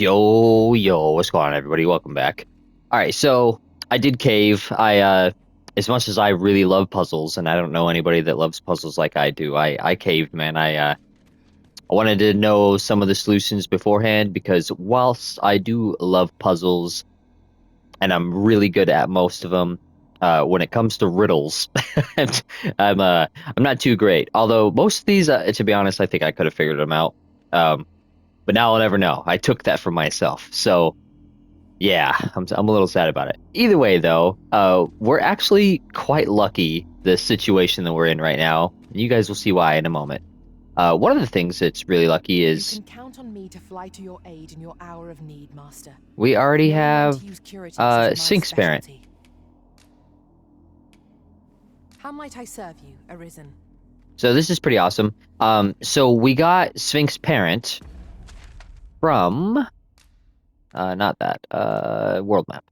Yo, what's going on, everybody? Welcome back. All right, so I did cave. As much as I really love puzzles, and I don't know anybody that loves puzzles like I do, I caved, man. I wanted to know some of the solutions beforehand because whilst I do love puzzles and I'm really good at most of them, when it comes to riddles, I'm uh, I'm not too great. Although most of these, to be honest, I think I could have figured them out. But now I'll never know. I took that from myself, so. Yeah, I'm a little sad about it. Either way, though, we're actually quite lucky the situation that we're in right now. You guys will see why in a moment. One of the things that's really lucky is You can count on me to fly to your aid in your hour of need, Master. we already Knowing when have to use curatives is my Sphinx Parent. specialty. How might I serve you, Arisen? So this is pretty awesome. So we got Sphinx Parent from not that world map.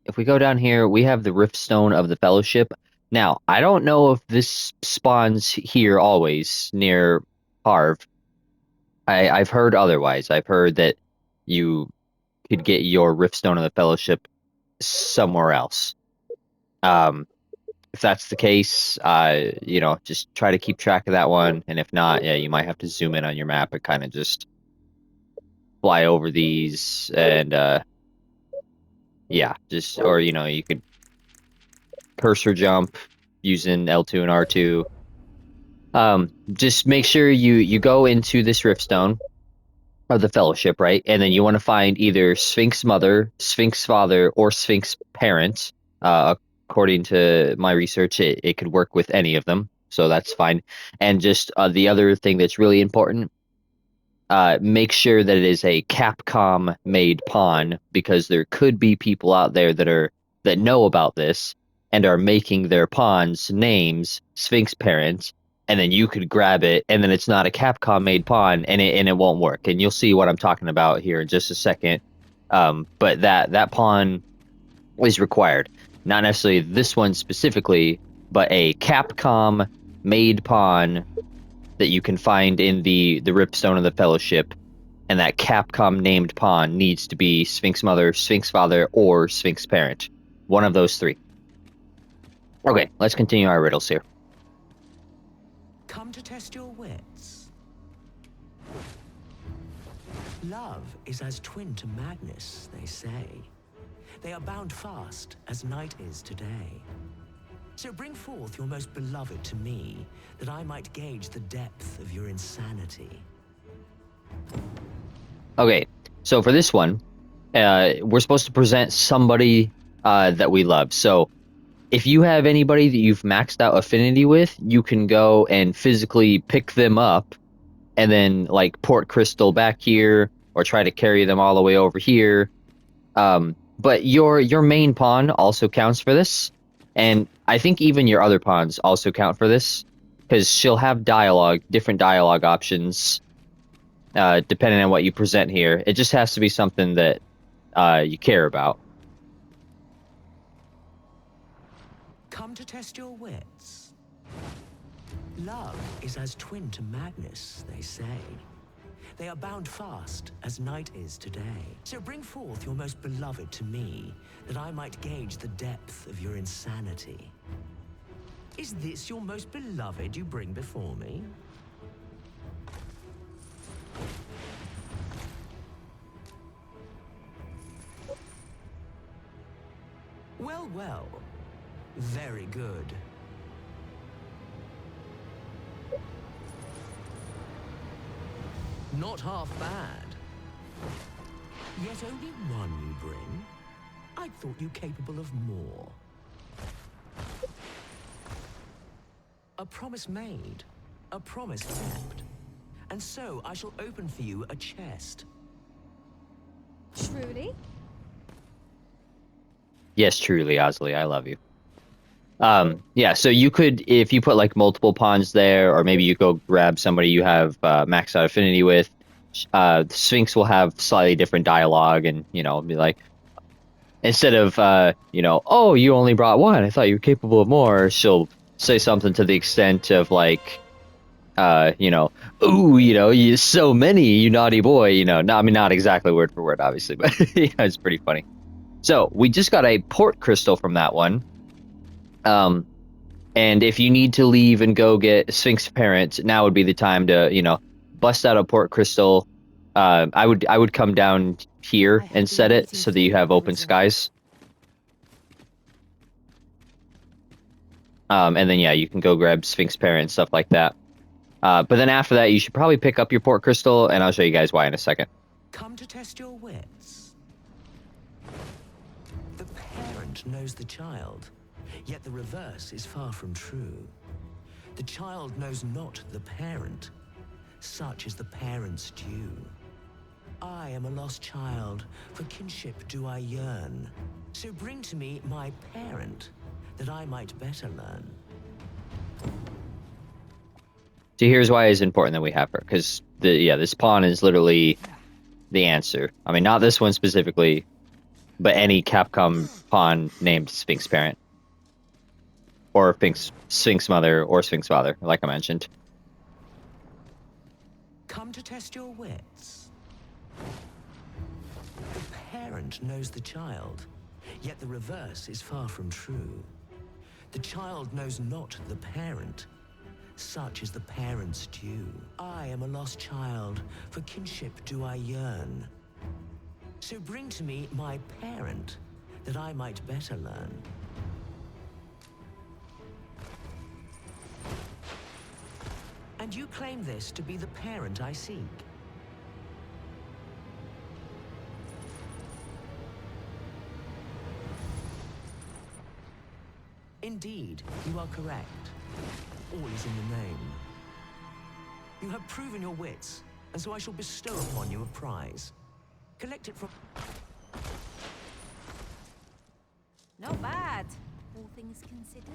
If we go down here, we have the Rift Stone of the Fellowship. Now, I don't know if this spawns here always near Harv. I've heard otherwise. I've heard that you could get your Rift Stone of the Fellowship somewhere else. If that's the case, just try to keep track of that one. And if not, yeah, you might have to zoom in on your map and kind of just fly over these and yeah, or you could cursor jump using L2 and R2. Just make sure you go into this Riftstone of the Fellowship, right? And then you want to find either Sphinx Mother, Sphinx Father, or Sphinx Parent. According to my research, it could work with any of them, so that's fine. And just the other thing that's really important, make sure that it is a Capcom made pawn, because there could be people out there that know about this and are making their pawns names Sphinx Parent, and then you could grab it and then it's not a Capcom made pawn and it won't work. And you'll see what I'm talking about here in just a second. But that pawn is required. Not necessarily this one specifically, but a Capcom made pawn that you can find in the Ripstone of the Fellowship, and that Capcom named pawn needs to be Sphinx Mother, Sphinx Father, or Sphinx Parent. One of those three. Okay, let's continue our riddles here. Come to test your wits. Love is as twin to madness, they say. They are bound fast as night is today. So bring forth your most beloved to me, that I might gauge the depth of your insanity. Okay, so for this one, we're supposed to present somebody that we love. So if you have anybody that you've maxed out affinity with, you can go and physically pick them up and then like port crystal back here or try to carry them all the way over here. But your main pawn also counts for this. And I think even your other pawns also count for this, because she'll have different dialogue options, depending on what you present here. It just has to be something that you care about. Come to test your wits. Love is as twin to madness, they say. They are bound fast as night is today. So bring forth your most beloved to me, that I might gauge the depth of your insanity. Is this your most beloved you bring before me? Well, well. Very good. Not half bad. Yet only one you bring? I thought you capable of more. A promise made, a promise kept. And so I shall open for you a chest. Truly? Yes, truly, Osley, I love you. Yeah, so you could, if you put like multiple pawns there, or maybe you go grab somebody you have maxed out affinity with, Sphinx will have slightly different dialogue, and be like, instead of oh, you only brought one, I thought you were capable of more, she'll say something to the extent of like, you know, ooh, you know, you so many, you naughty boy, you know. No, I mean not exactly word for word, obviously, but yeah, it's pretty funny. So we just got a port crystal from that one. Um, and if you need to leave and go get Sphinx parents, now would be the time to, you know, bust out a port crystal. I would come down here I have and been set it waiting so that for you you, have open Arisen. skies. And then yeah, you can go grab Sphinx parent and stuff like that. But then after that, you should probably pick up your port crystal, and I'll show you guys why in a second. Come to test your wits. The parent knows the child, yet the reverse is far from true. The child knows not the parent. Such is the parent's due. I am a lost child, for kinship do I yearn. So bring to me my parent, that I might better learn. So here's why it's important that we have her, because this pawn is literally the answer. I mean, not this one specifically, but any Capcom pawn named Sphinx parent, or Sphinx mother, or Sphinx father, like I mentioned. Come to test your wits. The parent knows the child, yet the reverse is far from true. The child knows not the parent. Such is the parent's due. I am a lost child, for kinship do I yearn. So bring to me my parent, that I might better learn. And you claim this to be the parent I seek. Indeed, you are correct. All is in the name. You have proven your wits, and so I shall bestow upon you a prize. Collect it from... Not bad, all things considered.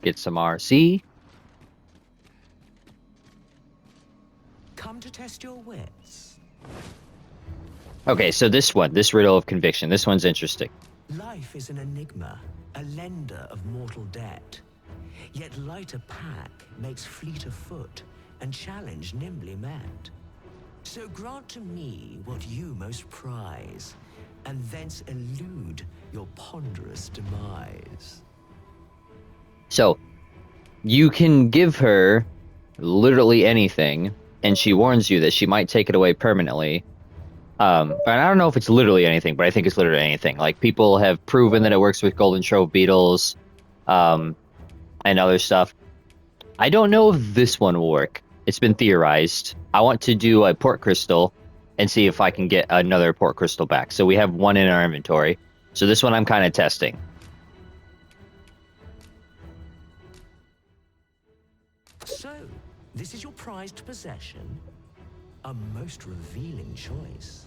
Get some RC. Come to test your wits. Okay, so this riddle of conviction, this one's interesting. Life is an enigma, a lender of mortal debt. Yet lighter pack makes fleeter foot, and challenge nimbly met. So grant to me what you most prize, and thence elude your ponderous demise. So you can give her literally anything, and she warns you that she might take it away permanently. And I don't know if it's literally anything, but I think it's literally anything. Like, people have proven that it works with Golden Trove beetles, and other stuff. I don't know if this one will work. It's been theorized. I want to do a port crystal and see if I can get another port crystal back. So we have one in our inventory. So this one I'm kind of testing. So, this is your prized possession? A most revealing choice.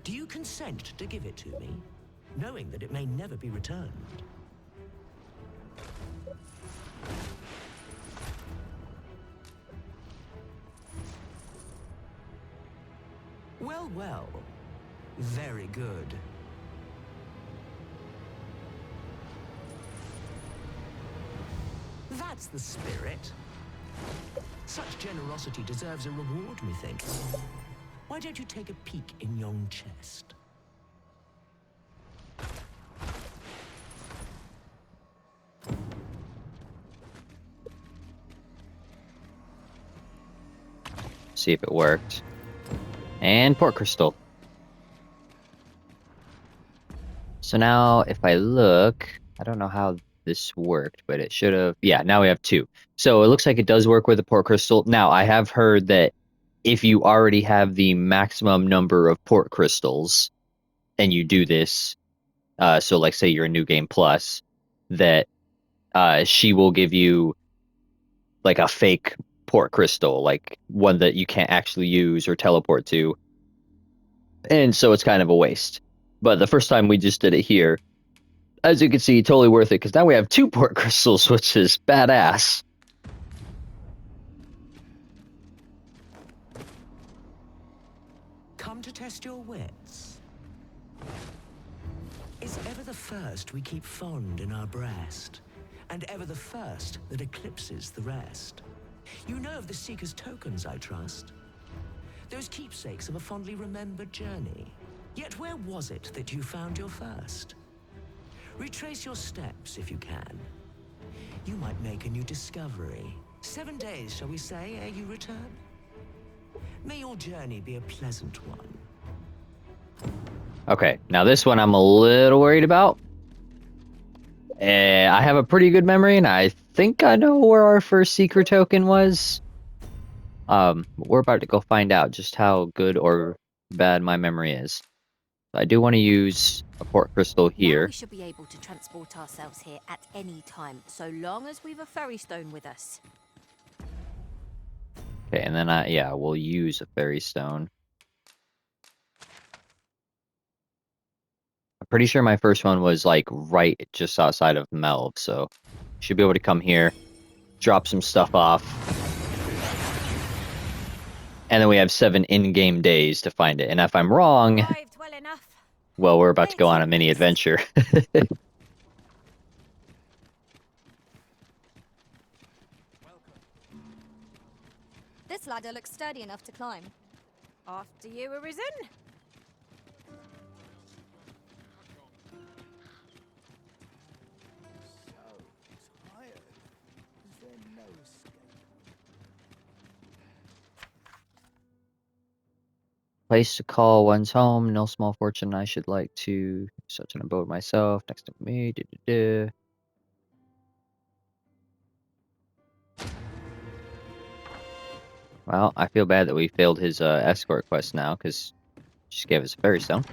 Do you consent to give it to me, knowing that it may never be returned? Well, well. Very good. That's the spirit. Such generosity deserves a reward, methinks. Why don't you take a peek in yon chest? See if it worked. And port crystal. So now if I look, I don't know how this worked, but it should have. Yeah, now we have two. So it looks like it does work with the port crystal. Now, I have heard that if you already have the maximum number of port crystals and you do this, so like say you're a new game plus, that she will give you like a fake port crystal, like one that you can't actually use or teleport to. And so it's kind of a waste. But the first time we just did it here, as you can see, totally worth it, because now we have two port crystals, which is badass. Come to test your wits. Is ever the first we keep fond in our breast, and ever the first that eclipses the rest. You know of the Seeker's tokens, I trust. Those keepsakes of a fondly remembered journey. Yet where was it that you found your first? Retrace your steps if you can. You might make a new discovery. 7 days, shall we say, ere you return? May your journey be a pleasant one. Okay, now this one I'm a little worried about. I have a pretty good memory, and I think I know where our first secret token was. We're about to go find out just how good or bad my memory is. I do want to use a port crystal Now here. we should be able to transport ourselves here at any time, so long as we've a ferry stone with us. Okay, and then we'll use a fairy stone. I'm pretty sure my first one was like right just outside of Melv, so should be able to come here, drop some stuff off, and then we have 7 in-game days to find it. And if I'm wrong, Arrived well enough. well, we're about to go Where on to a mini next? adventure. This ladder looks sturdy enough to climb. After you, Arisen. Place to call one's home. No small fortune. I should like to such an abode myself. Next to me. Well, I feel bad that we failed his escort quest now, because he just gave us a fairy stone.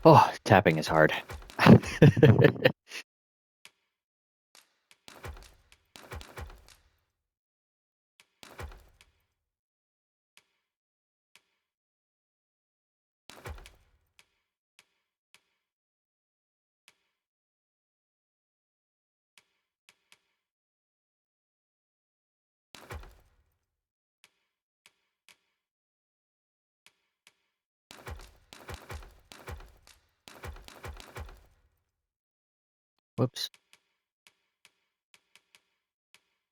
Oh, tapping is hard. Whoops.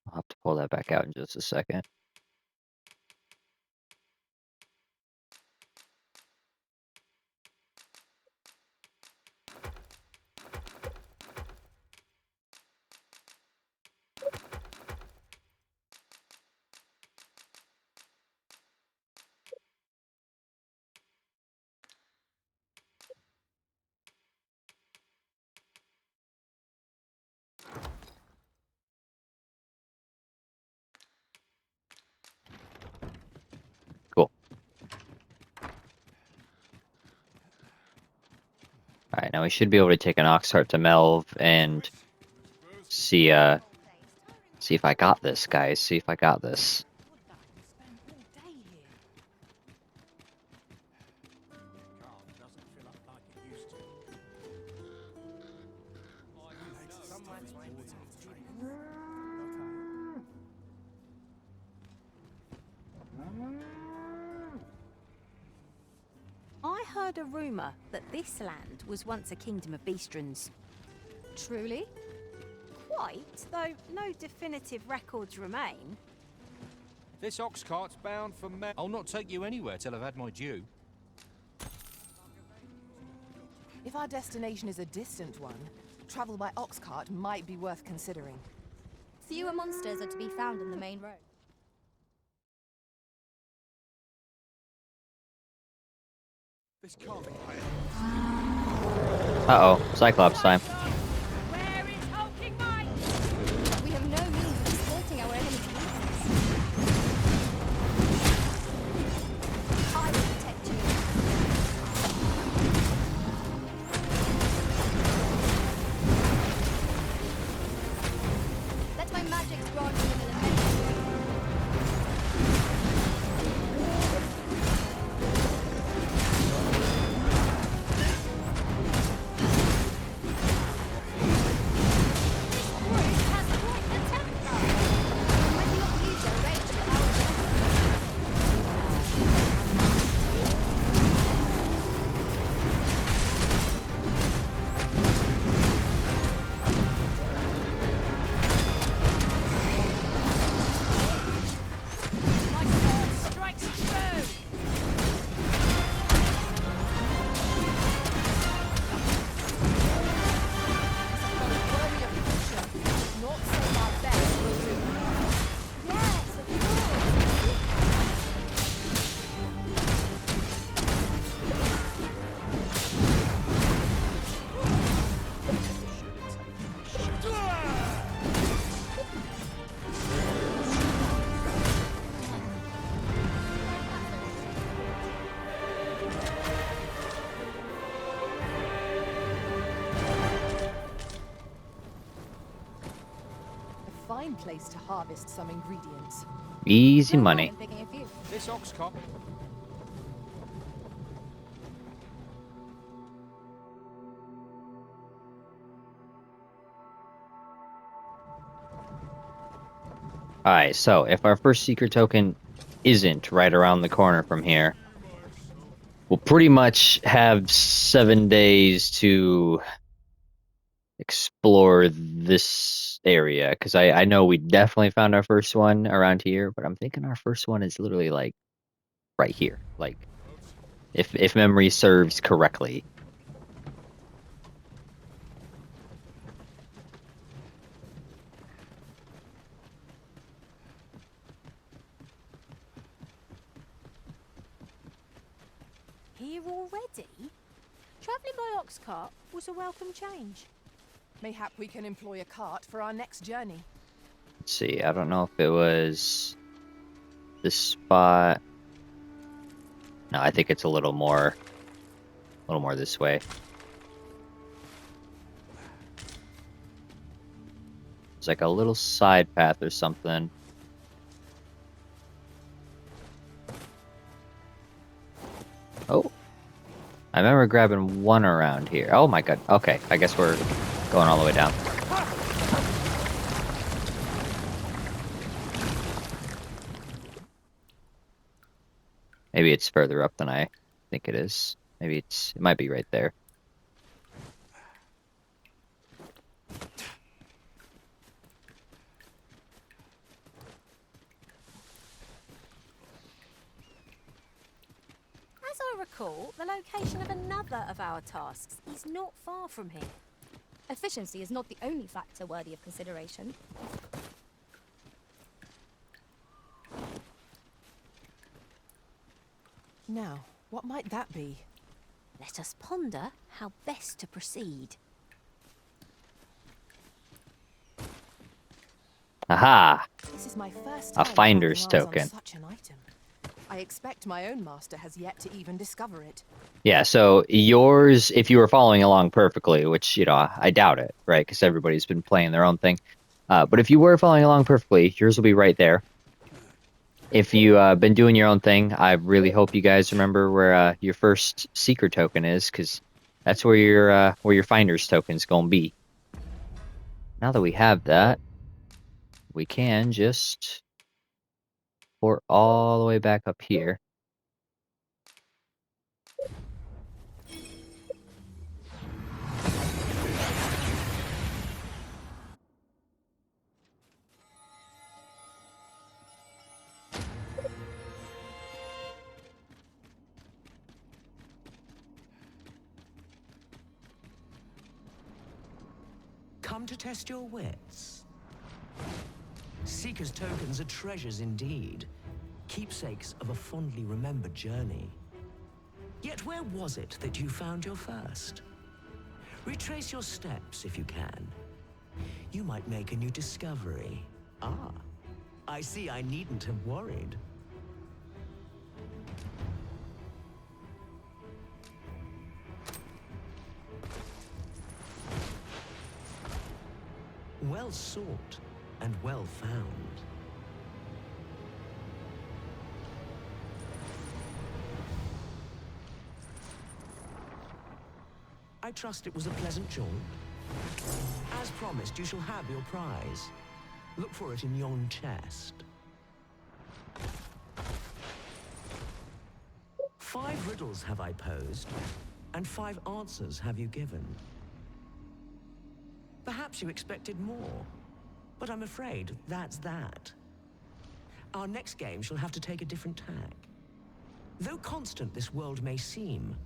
I'll have to pull that back out in just a second. Cool. Alright, now we should be able to take an ox heart to Melv and see if I got this, guys. See if I got this. I heard a rumour that this land was once a kingdom of beastrons. Truly? Quite, though no definitive records remain. This ox cart's bound for I'll not take you anywhere till I've had my due. If our destination is a distant one, travel by ox cart might be worth considering. Fewer monsters are to be found on the main road. This can't be Uh-oh, Cyclops time. Where is hulking might? We have no means of exploiting our enemy's weakness. I will protect you. Let my magic grant you an elemental. Fine place to harvest some ingredients. Easy No money. harm in picking a few. This ox cart. Alright, so if our first secret token isn't right around the corner from here, we'll pretty much have 7 days to explore this area. Because I know we definitely found our first one around here, but I'm thinking our first one is literally like right here. Like, if memory serves correctly. Here already? Travelling by ox cart was a welcome change. Mayhap we can employ a cart for our next journey. Let's see, I don't know if it was this spot. No, I think it's a little more this way. It's like a little side path or something. Oh, I remember grabbing one around here. Oh my god. Okay, I guess we're going all the way down. Maybe it's further up than I think it is. Maybe it might be right there. As I recall, the location of another of our tasks is not far from here. Efficiency is not the only factor worthy of consideration. Now, what might that be? Let us ponder how best to proceed. Aha! This is my first A time finder's clapping eyes on token. such an item. I expect my own master has yet to even discover it. Yeah, so yours, if you were following along perfectly, which, you know, I doubt it, right? Because everybody's been playing their own thing. But if you were following along perfectly, yours will be right there. If you been doing your own thing, I really hope you guys remember where your first secret token is, because that's where your finder's token's gonna be. Now that we have that, we can just port all the way back up here. Come to test your wits. Seeker's tokens are treasures indeed, keepsakes of a fondly remembered journey. Yet where was it that you found your first? Retrace your steps if you can. You might make a new discovery. Ah, I see I needn't have worried. Well sought and well found. I trust it was a pleasant jaunt. As promised, you shall have your prize. Look for it in yon chest. 5 riddles have I posed, and 5 answers have you given. Perhaps you expected more, but I'm afraid that's that. Our next game shall have to take a different tack. Though constant this world may seem,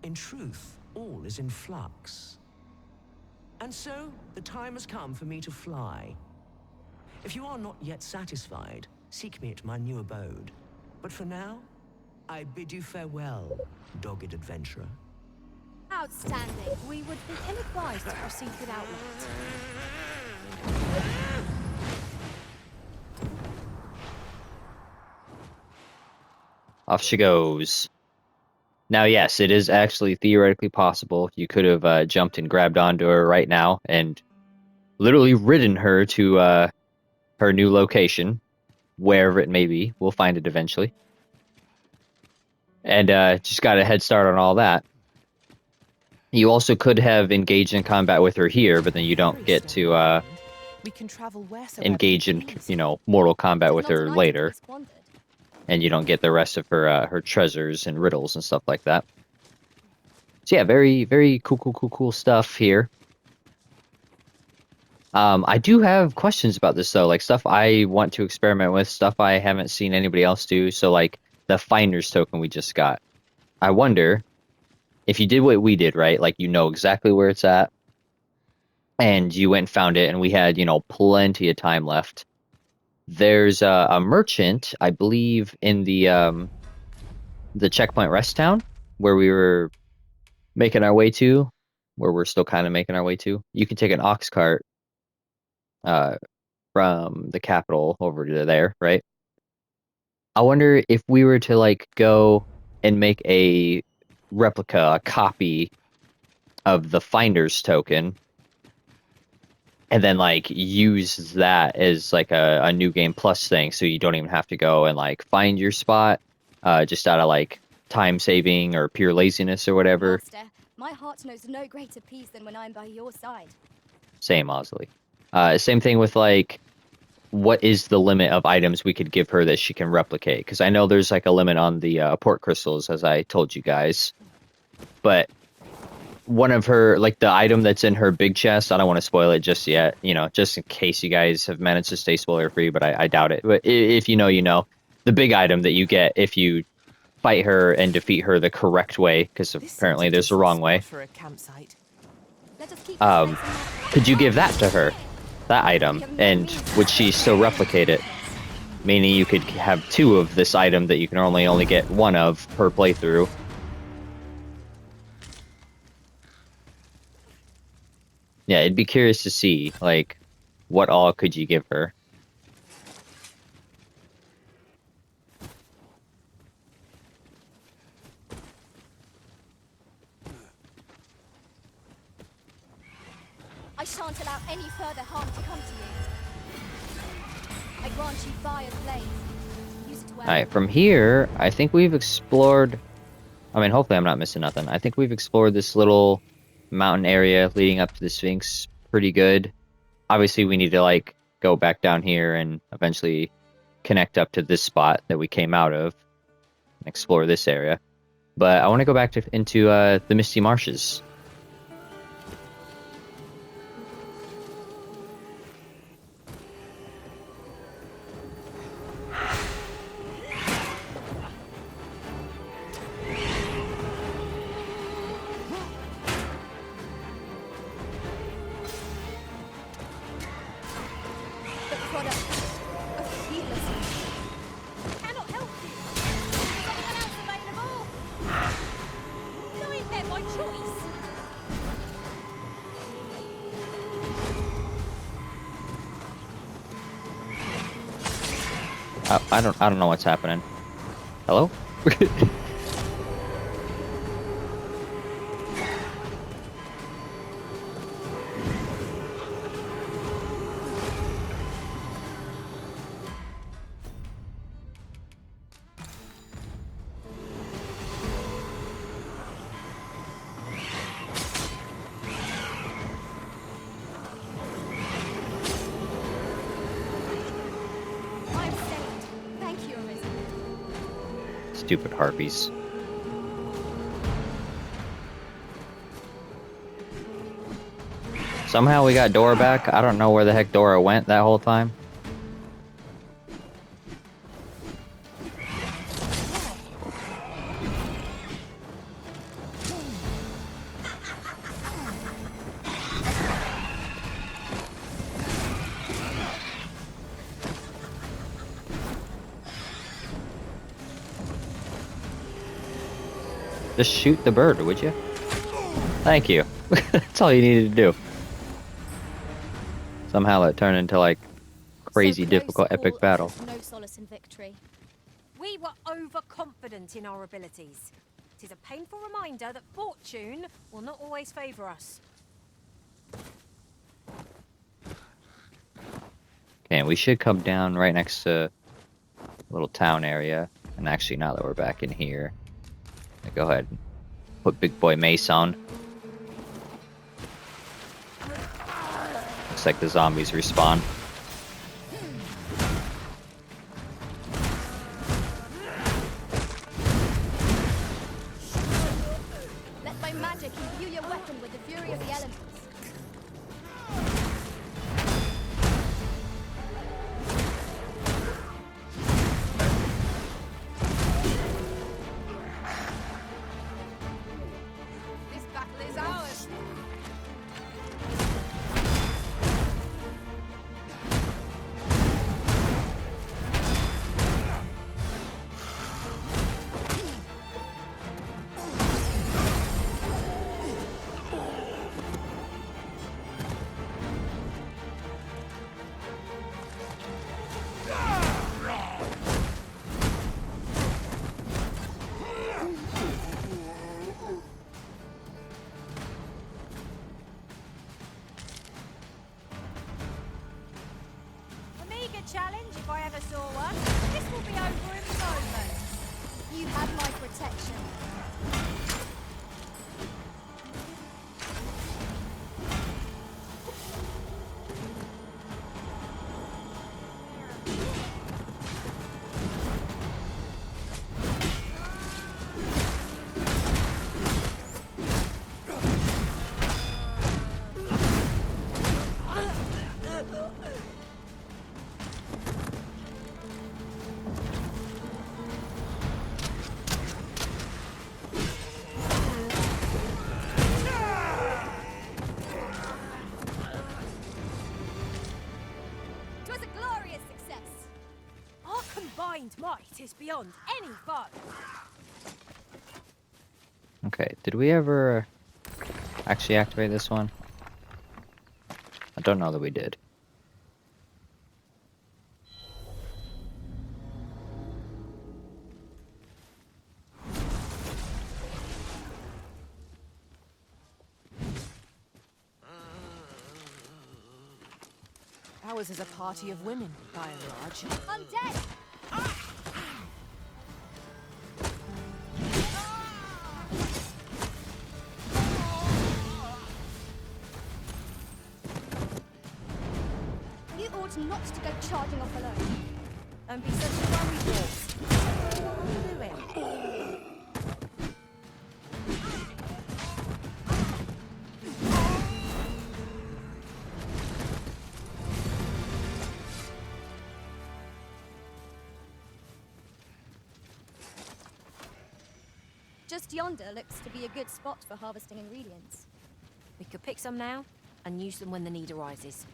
in truth, all is in flux. And so, the time has come for me to fly. If you are not yet satisfied, seek me at my new abode. But for now, I bid you farewell, dogged adventurer. Outstanding. We would be ill-advised to proceed without that. Off she goes. Now, yes, it is actually theoretically possible. You could have jumped and grabbed onto her right now and literally ridden her to her new location, wherever it may be. We'll find it eventually. And just got a head start on all that. You also could have engaged in combat with her here, but then you don't get to We can travel wheresoever engage we in, please. you know, mortal combat with Not her an item to later. be squandered. And you don't get the rest of her her treasures and riddles and stuff like that. So yeah, very, very cool stuff here. I do have questions about this though, like stuff I want to experiment with, stuff I haven't seen anybody else do. So like the finder's token we just got. I wonder if you did what we did, right? Like you know exactly where it's at, and you went and found it, and we had, you know, plenty of time left. There's a merchant, I believe, in the checkpoint rest town where we were making our way to, where we're still kind of making our way to. You can take an ox cart from the capital over to there, right? I wonder if we were to like go and make a replica, a copy of the finder's token, and then like use that as like a new game plus thing, so you don't even have to go and like find your spot, just out of like time saving or pure laziness or whatever. Master, my heart knows no greater peace than when I'm by your side. Same, Osley. Same thing with like, what is the limit of items we could give her that she can replicate? Because I know there's like a limit on the port crystals, as I told you guys. But one of her, like the item that's in her big chest, I don't want to spoil it just yet, you know, just in case you guys have managed to stay spoiler free, but I doubt it. But if you know, you know. The big item that you get if you fight her and defeat her the correct way, because apparently there's a wrong way. For a campsite. Let us keep this place in Could you give that to her? That item, and would she still replicate it? Meaning you could have 2 of this item that you can only get 1 of per playthrough. Yeah, it'd be curious to see, like, what all could you give her? I shan't allow any further harm to come to you. I grant you fire's blaze. Use it well. Alright, from here, I think we've explored... I mean, hopefully I'm not missing nothing. I think we've explored this little mountain area leading up to the Sphinx pretty good. Obviously, we need to, like, go back down here and eventually connect up to this spot that we came out of and explore this area. But I want to go back into the Misty Marshes. I don't know what's happening. Hello? I'm saved. Thank you, Arisen. Stupid harpies. Somehow we got Dora back. I don't know where the heck Dora went that whole time. Just shoot the bird, would you? Thank you. That's all you needed to do. Somehow it turned into like crazy, So close difficult, epic call battle. offers no solace in victory. We were overconfident in our abilities. It is a painful reminder that fortune will not always favour us. Okay, we should come down right next to a little town area. And actually, now that we're back in here, go ahead and put Big Boy Mace on. Looks like the zombies respawn. Let my magic imbue your weapon with the fury of the elements. This battle is ours. A meagre challenge if I ever saw one. This will be over in moments. You have my protection. It was a glorious success. Our combined might is beyond any foe. Okay, did we ever actually activate this one? I don't know that we did. Ours is a party of women, by and large. Undead! You ought not to go charging off alone. Don't be such a worry horse. Do it. Just yonder looks to be a good spot for harvesting ingredients. We could pick some now and use them when the need arises.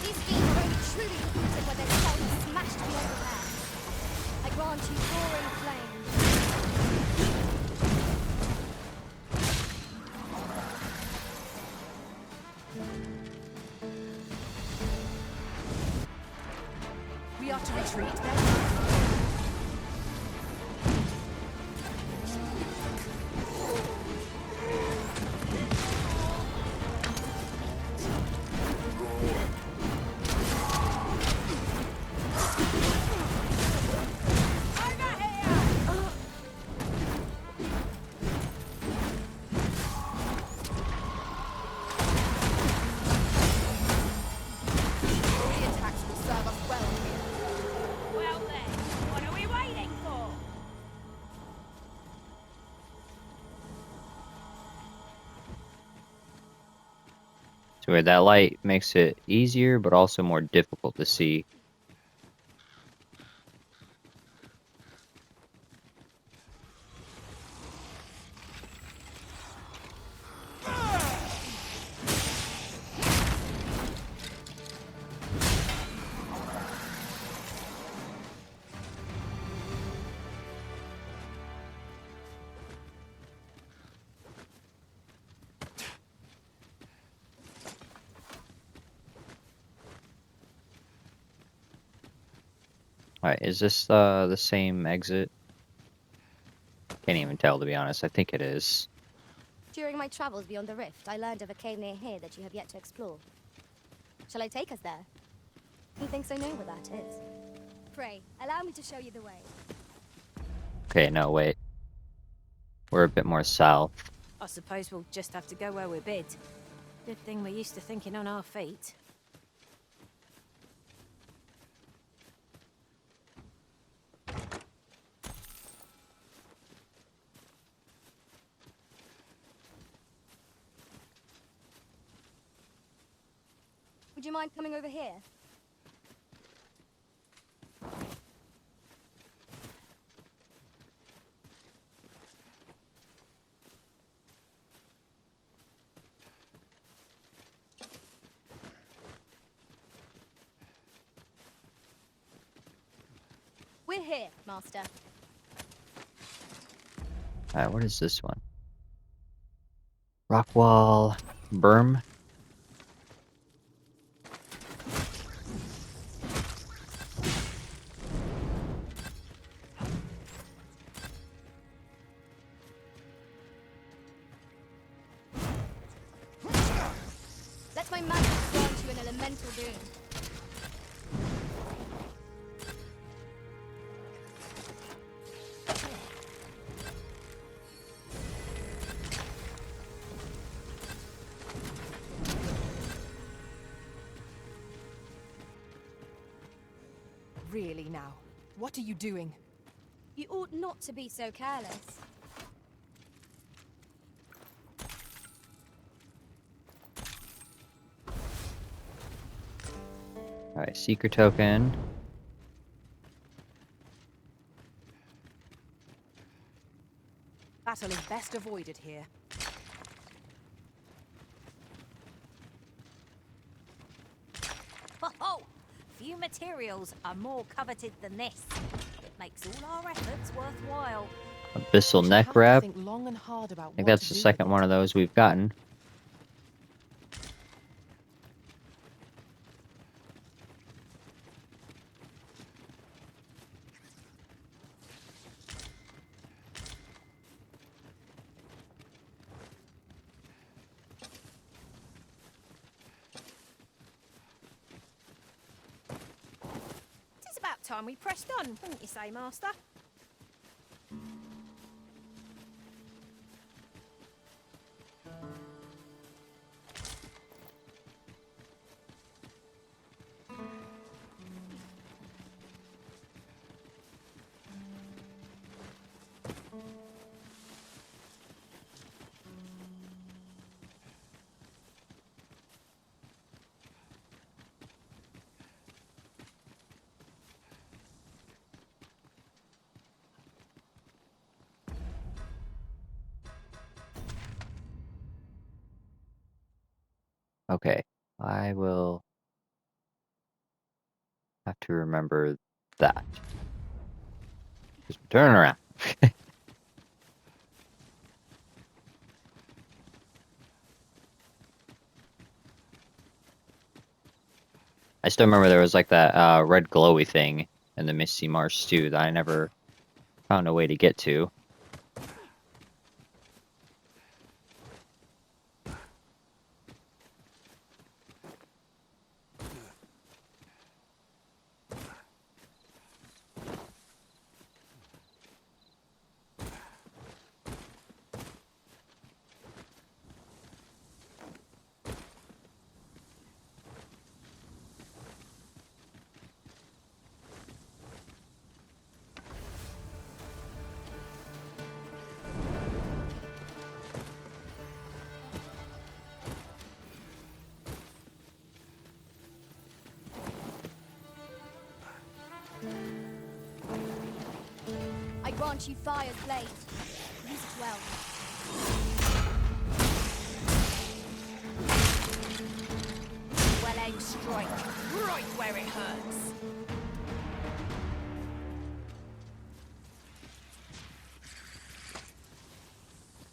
These feet are only truly defeated when their skulls are smashed beyond repair. I grant you roaring flame. retreat then? The attacks will serve us well here. Well then, what are we waiting for? So where that light makes it easier, but also more difficult to see. Alright, is this the same exit? Can't even tell, to be honest. I think it is. During my travels beyond the rift, I learned of a cave near here that you have yet to explore. Shall I take us there? Methinks I know where that is. Pray, allow me to show you the way. Okay, no, wait. We're a bit more south. I suppose we'll just have to go where we're bid. Good thing we're used to thinking on our feet. Would you mind coming over here? We're here, Master. Alright, what is this one? Rockwall berm. Let my magic grant you an elemental boon. Really now? What are you doing? You ought not to be so careless. Alright, secret token. Battle is best avoided here. Ho ho! Few materials are more coveted than this. It makes all our efforts worthwhile. Abyssal We neck have to wrap. think long and hard about I think what that's to the do second with one it. of those we've gotten. It's about time we pressed on, wouldn't you say, Master? Okay, I will have to remember that. Just turn around. I still remember there was like that red glowy thing in the Misty Marsh too that I never found a way to get to. I grant you fire's blade. Use it well. Well-aimed strike, right where it hurts.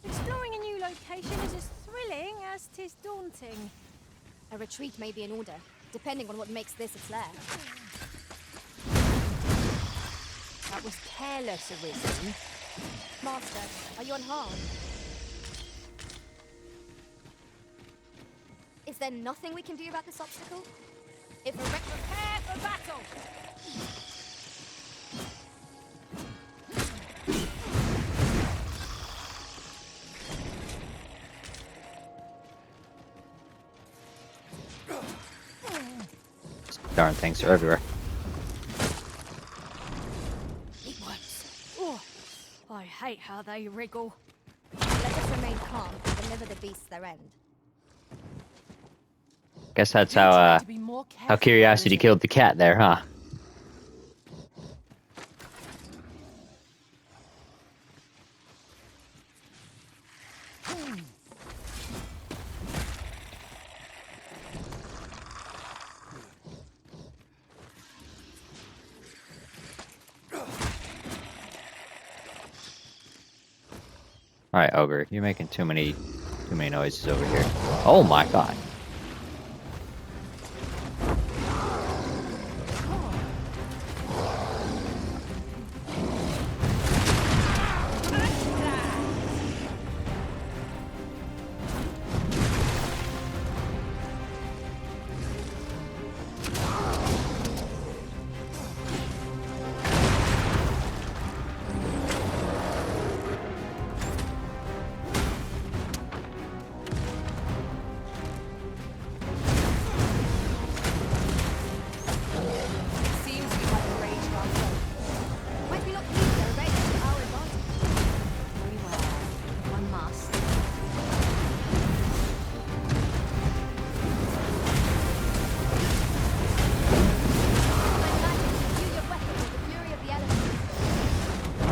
Exploring a new location is as thrilling as 'tis daunting. A retreat may be in order, depending on what makes this its lair. That was careless, Arisen. Master, are you unharmed? Is there nothing we can do about this obstacle? If a Prepare for battle! Darn things are everywhere. It works. Oh, I hate how they wriggle. let us remain calm and deliver the beasts their end. Guess that's Do try how to be more how careful, curiosity Arisen. killed the cat there, huh? Alright, Ogre, you're making too many noises over here. Oh my god. Seems we have the rage of our foe. Might we not use their rage to our advantage? Very well. One must. My magic, use your weapon with the fury of the elements.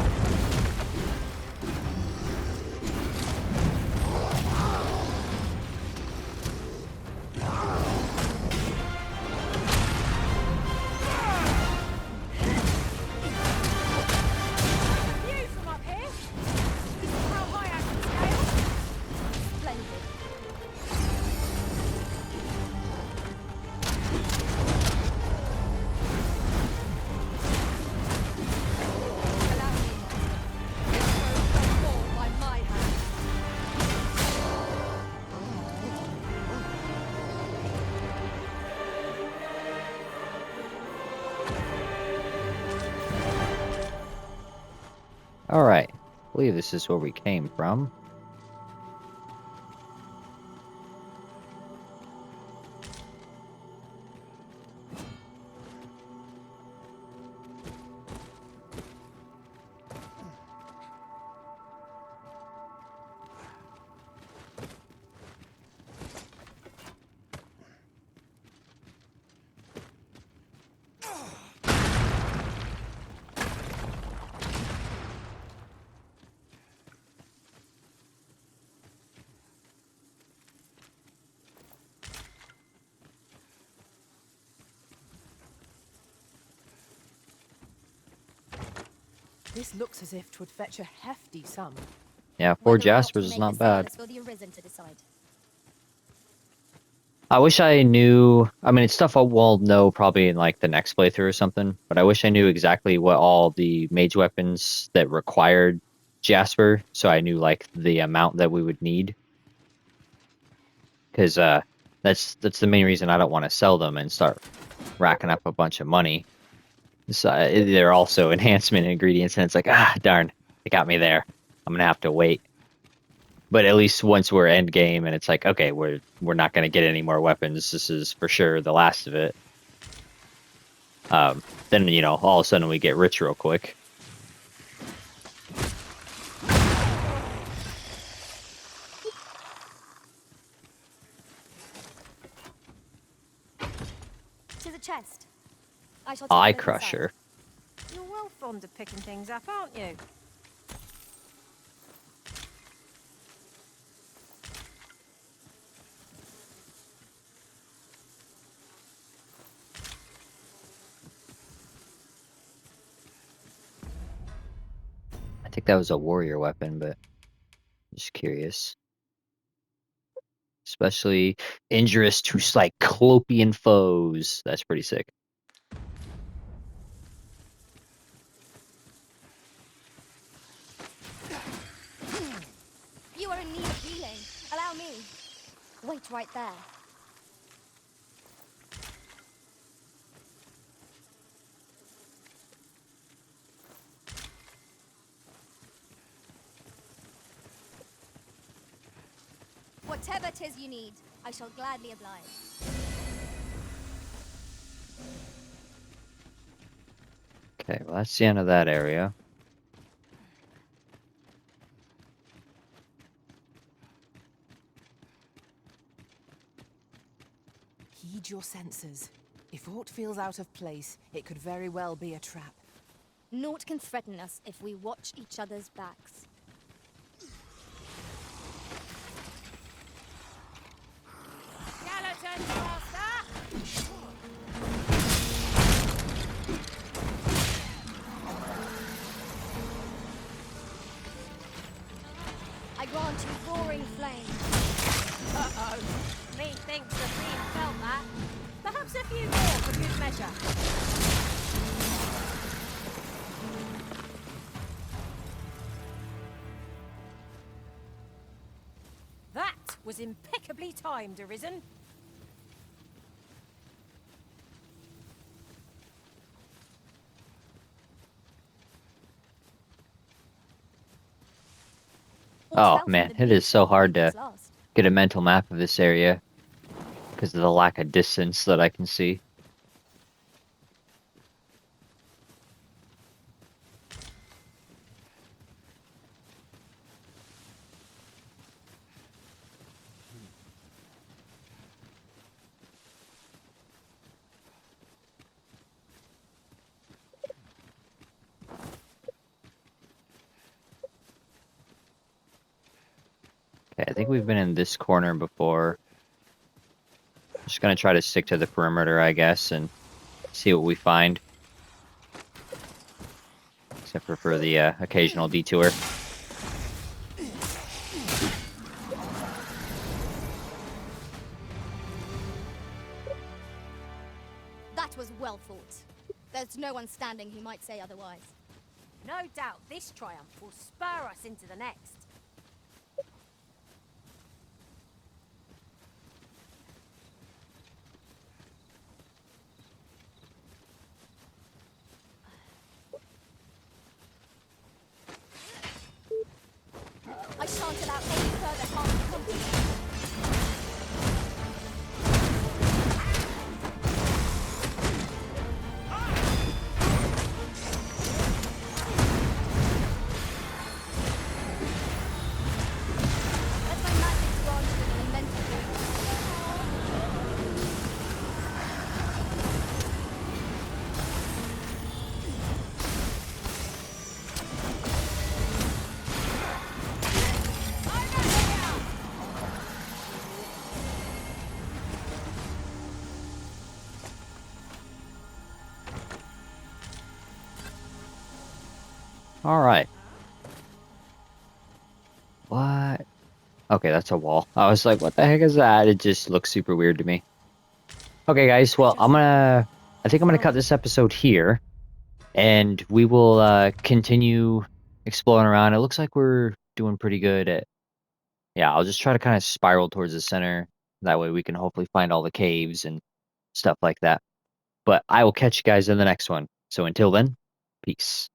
View from up here. This is how high I can scale. Splendid. Allow me. This foe shall fall by my hand. Alright. I believe this is where we came from. This looks as if 'twould fetch a hefty sum. Yeah, Whether 4 or not Jaspers we is make not the sale bad. is for the Arisen to decide. I wish I knew. I mean, it's stuff I will know probably in like the next playthrough or something. But I wish I knew exactly what all the mage weapons that required Jasper, so I knew like the amount that we would need. Because that's the main reason I don't want to sell them and start racking up a bunch of money. So they're also enhancement ingredients, and it's like, ah, darn, it got me there. I'm gonna have to wait. But at least once we're end game, and it's like, okay, we're not gonna get any more weapons. This is for sure the last of it. Then all of a sudden we get rich real quick. To the chest. I shall take Eye a look inside. Crusher. You're well fond of picking things up, aren't you? I think that was a warrior weapon, but just curious. Especially injurious to Cyclopean foes. That's pretty sick. You are in need of healing. Allow me. Wait right there. Whatever 'tis you need, I shall gladly oblige. Okay, well that's the end of that area. Heed your senses. If aught feels out of place, it could very well be a trap. Naught can threaten us if we watch each other's backs. Skeleton faster! I grant you roaring flame. Uh-oh. Methinks the fiend felt that. Perhaps a few more for good measure. That was impeccably timed, Arisen. Oh man, it is so hard to get a mental map of this area because of the lack of distance that I can see. Okay, I think we've been in this corner before. Just gonna try to stick to the perimeter, I guess, and see what we find. Except for the occasional detour. That was well fought. There's no one standing who might say otherwise. No doubt this triumph will spur us into the next. I shan't allow any further harm to come to you. Let my magic grant you an immense boon. All right. What? Okay, that's a wall. I was like, what the heck is that? It just looks super weird to me. Okay, guys. Well, I think I'm gonna cut this episode here, and we will continue exploring around. It looks like we're doing pretty good at. Yeah, I'll just try to kind of spiral towards the center. That way we can hopefully find all the caves and stuff like that. But I will catch you guys in the next one. So until then, peace.